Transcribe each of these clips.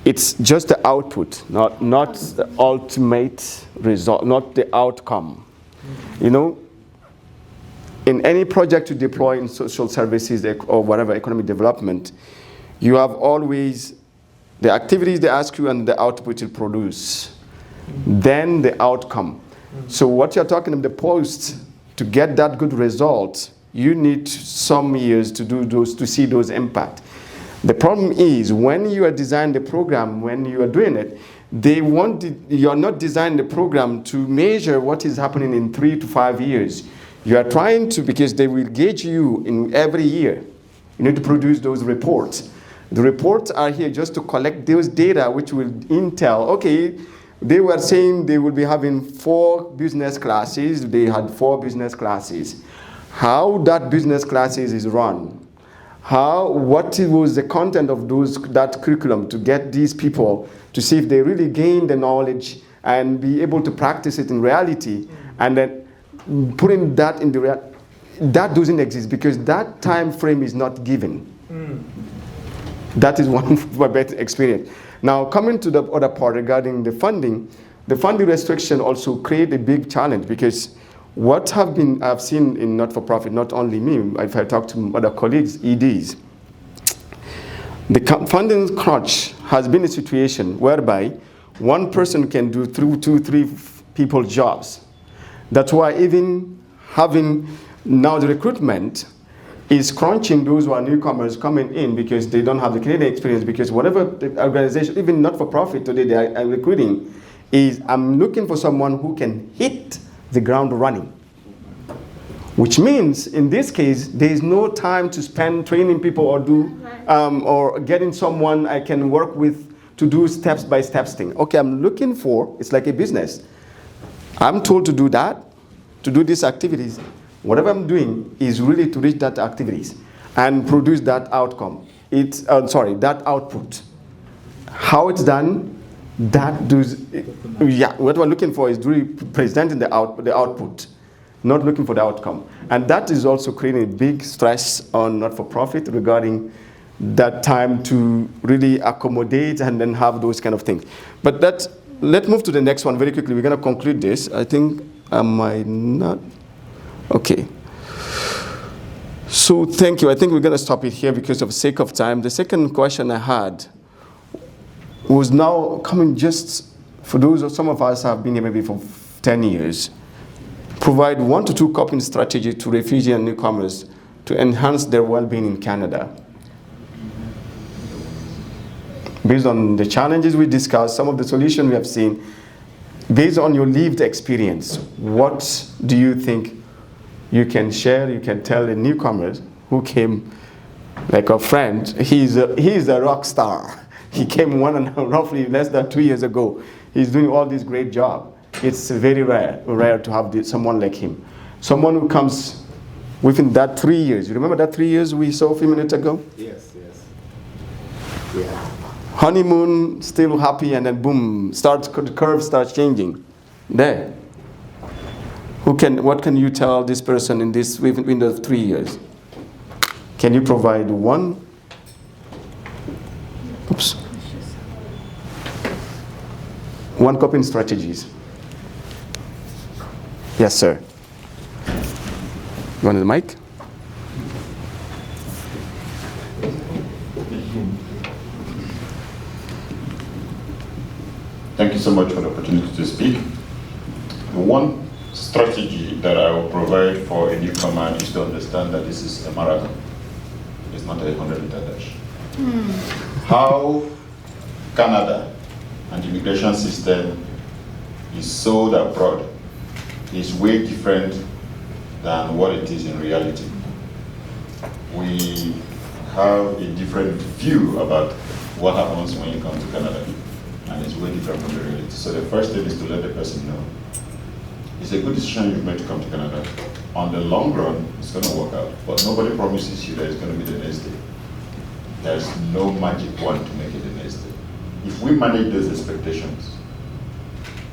It's just the output, not the ultimate result, not the outcome. You know, in any project to deploy in social services or whatever economic development, you have always the activities they ask you and the output you produce, then the outcome. So what you're talking about, the post, to get that good result, you need some years to do those, to see those impact. The problem is when you are designing the program, when you are doing it, you are not designing the program to measure what is happening in 3 to 5 years. You are trying to, because they will gauge you in every year. You need to produce those reports. The reports are here just to collect those data which will intel, okay, they were saying they will be having 4 business classes, they had 4 business classes. How that business classes is run, what was the content of that curriculum to get these people to see if they really gain the knowledge and be able to practice it in reality, and then putting that in the reality. That doesn't exist because that time frame is not given. That is one of my better experience. Now, coming to the other part regarding the funding restriction also create a big challenge, because what I've seen in not-for-profit, not only me, if I talk to other colleagues, EDs, the funding crunch has been a situation whereby one person can do 2, 3 people's jobs. That's why even having now the recruitment is crunching those who are newcomers coming in because they don't have the Canadian experience, because whatever the organization, even not-for-profit today they are recruiting, is I'm looking for someone who can hit the ground running. Which means, in this case, there is no time to spend training people or getting someone I can work with to do steps-by-steps thing. Okay, I'm looking for, it's like a business. I'm told to do that, to do these activities. Whatever I'm doing is really to reach that activities and produce that outcome. That output. How it's done, what we're looking for is really presenting the output, not looking for the outcome. And that is also creating a big stress on not-for-profit regarding that time to really accommodate and then have those kind of things. But let's move to the next one very quickly. We're going to conclude this. I think I might not. Okay. So thank you. I think we're going to stop it here because of the sake of time. The second question I had was now coming just for those, some of us have been here maybe for 10 years. Provide 1 to 2 coping strategy to refugees and newcomers to enhance their well-being in Canada. Based on the challenges we discussed, some of the solutions we have seen, based on your lived experience, what do you think you can share, you can tell the newcomers who came like a friend? He's a rock star. He came roughly less than 2 years ago. He's doing all this great job. It's very rare to have someone like him. Someone who comes within that 3 years. You remember that 3 years we saw a few minutes ago? Yes. Yeah. Honeymoon, still happy, and then boom, the curve starts changing. There. What can you tell this person in this window of 3 years? Can you provide one? One coping strategies. Yes, sir. You want the mic? Thank you so much for the opportunity to speak. One strategy that I will provide for a newcomer is to understand that this is a marathon. It's not a 100-meter dash. How Canada and the immigration system is sold abroad is way different than what it is in reality. We have a different view about what happens when you come to Canada, and it's way different from the reality. So the first thing is to let the person know it's a good decision you've made to come to Canada. On the long run, it's going to work out, but nobody promises you that it's going to be the next day. There's no magic wand to make it the next day. If we manage those expectations,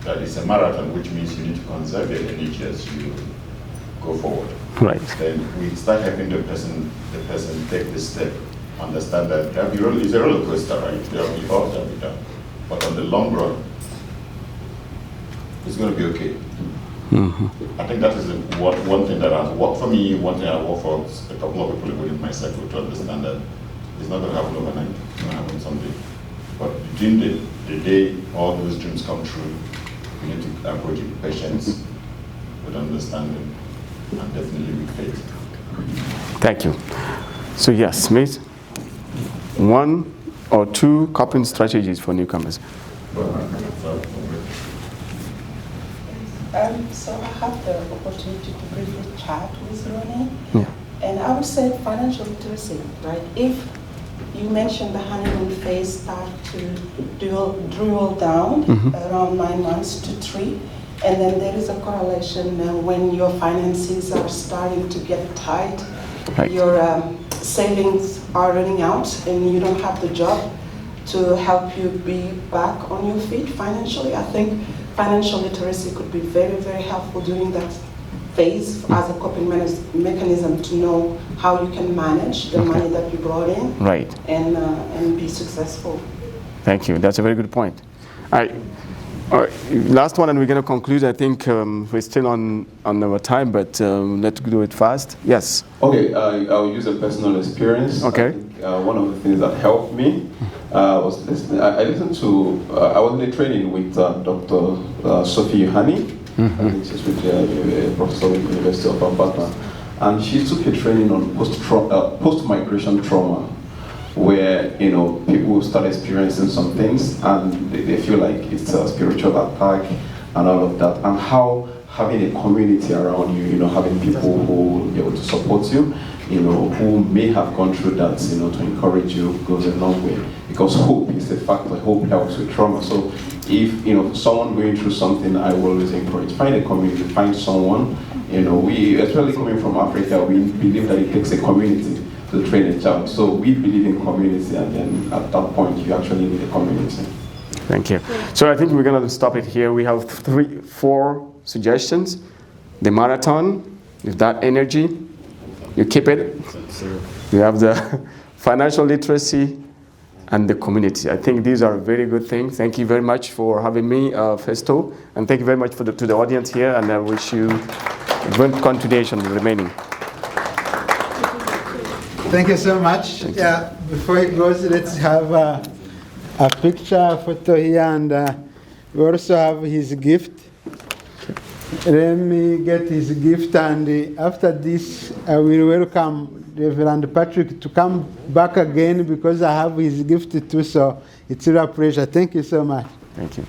that it's a marathon, which means you need to conserve your energy as you go forward. Right. Then we start helping the person take the step understand that it's a roller coaster, right? There will be ups, there will be downs. But on the long run, it's going to be okay. I think that is one thing that has worked for me, one thing I work for a couple of people within my circle to understand that it's not going to happen overnight, it's going to happen someday. But between the day all those dreams come true, we need to approach it with patience, with understanding, and definitely with faith. Thank you. So yes, Smith, 1 or 2 coping strategies for newcomers. So I have the opportunity to briefly chat with Ronnie. Yeah. And I would say financial literacy, right? If you mentioned the honeymoon phase start to drill down around 9 months to 3, and then there is a correlation when your finances are starting to get tight, Right. your savings are running out, and you don't have the job to help you be back on your feet financially. I think financial literacy could be very, very helpful during that phase as a coping mechanism to know how you can manage the money that you brought in, Right. and be successful. Thank you. That's a very good point. Last one, and we're going to conclude. I think we're still on our time, but let's do it fast. Yes. Okay, I'll use a personal experience. Okay. I think, one of the things that helped me was listening. I listened to, I was in a training with Dr. Sophie Yohani. I think she's with a professor with the University of Alberta. And she took a training on post-migration trauma, where people start experiencing some things and they feel like it's a spiritual attack and all of that, and how having a community around you, having people who will be able to support you, who may have gone through that, to encourage you goes a long way, because hope is a factor. Hope helps with trauma. So if someone going through something, I will always encourage, find a community, find someone. We, especially coming from Africa, we believe that it takes a community to train a child. So we believe in community, and then at that point, you actually need a community. Thank you. So I think we're going to stop it here. We have 4 suggestions. The marathon, with that energy, you keep it. You have the financial literacy and the community. I think these are very good things. Thank you very much for having me, Festo, and thank you very much to the audience here, and I wish you good continuation remaining. Thank you so much. Before he goes, let's have a picture, photo here, and we also have his gift. Let me get his gift, and after this, I will welcome Reverend Patrick to come back again, because I have his gift too, so it's a real pleasure. Thank you so much. Thank you.